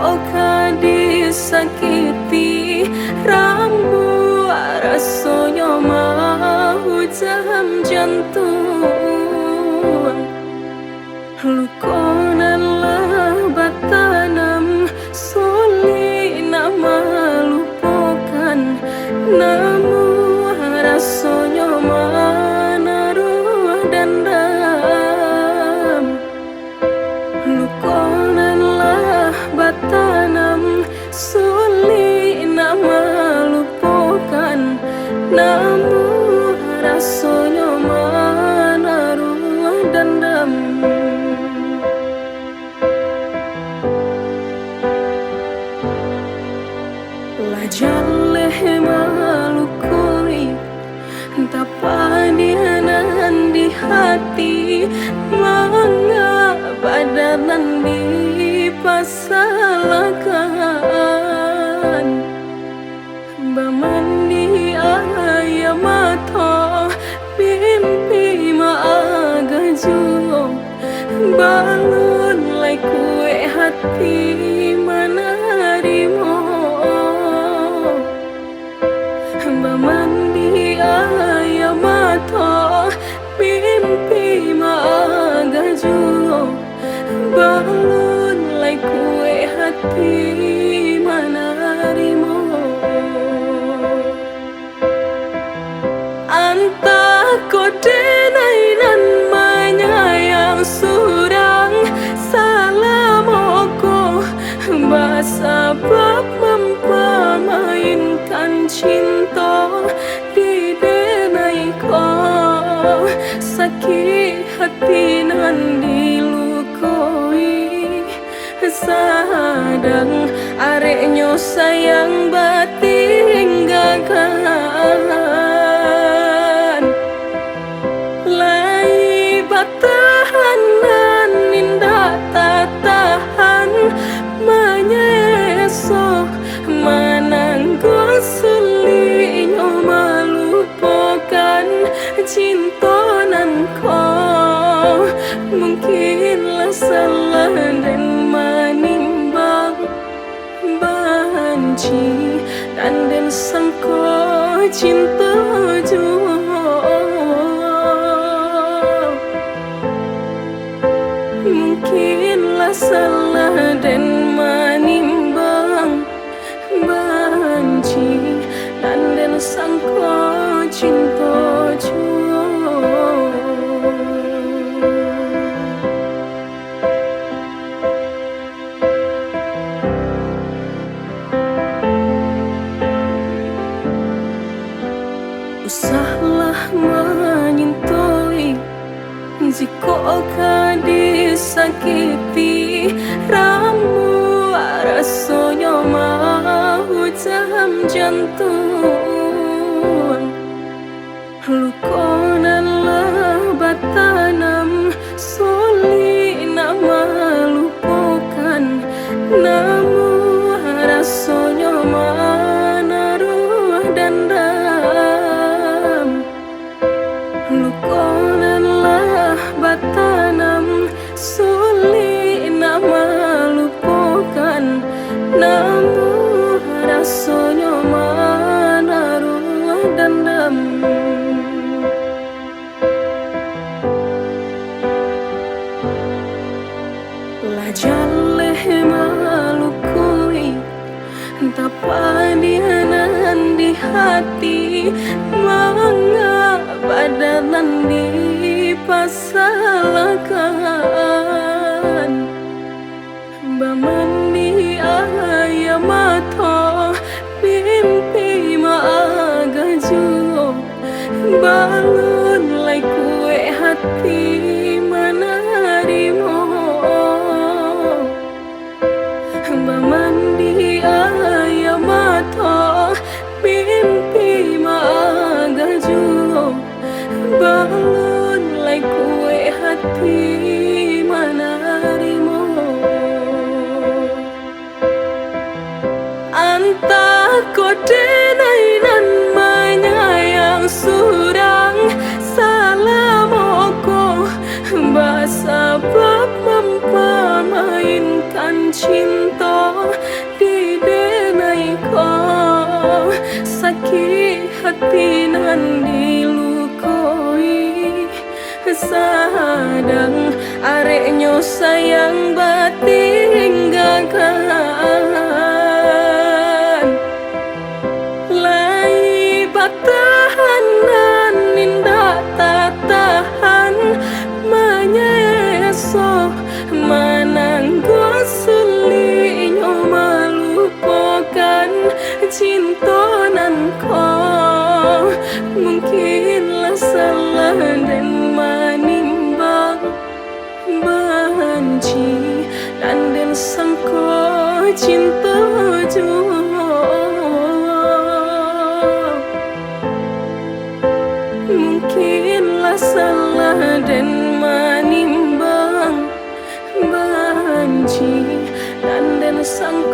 oka disakiti ramu rasanya mau jam jantung lukonan lah batanam soli nama lupakan namu rasanya menaruh dendam lukonan lah batanam soli nama lupakan namu rasanya menaruh dendam. Lajaleh malukuri tapadianan di hati manga badanan dipasalakan bamandi ayam mata mimpi maagaju balon lai kue hati menarimo bamandi ayam mata mimpi maagaju balon lai kue hati menarimo anta kodenai nan menyayang surang salamoko basabab mempamainkan cinta di denai kau sakit hati nan dilukoi sadang areknya sayang batinggakan lai batahanan indah tatahan menyeso menanggung sulinya melupakan cinta nan kau mungkinlah salah dan menimbang banci dan sangko cinta jua mungkinlah salah dan menimbang banci dan sangko cinta jua. Usahlah menyintoi jika oka disakiti ramu rasanya mau jam jantung lukonan lah batanam soli nama lupakan namu rasanya menaruh dendam lukonan lah batanam soli nama lupakan namu rasanya menaruh dendam. Lajaleh malukui tapadianan di hati manga badanan dipasalakan bamandi ayam mata mimpi maagaju balon lai kue hati menarimo bamandi ayam mata mimpi maagaju balon lai kue hati menarimo anta kodenai nan menyayang surang salamoko basabab mempamainkan cinta meski hati nan dilukoi. Sadang areknya sayang batinggalkan. Lai batahanan nindak tak tahan menyeso menanggung sulitnya melupakan cinta nan kau. Mungkinlah salah dan menimbang benci dan sangka cinta jua. Mungkinlah salah dan menimbang benci dan sangka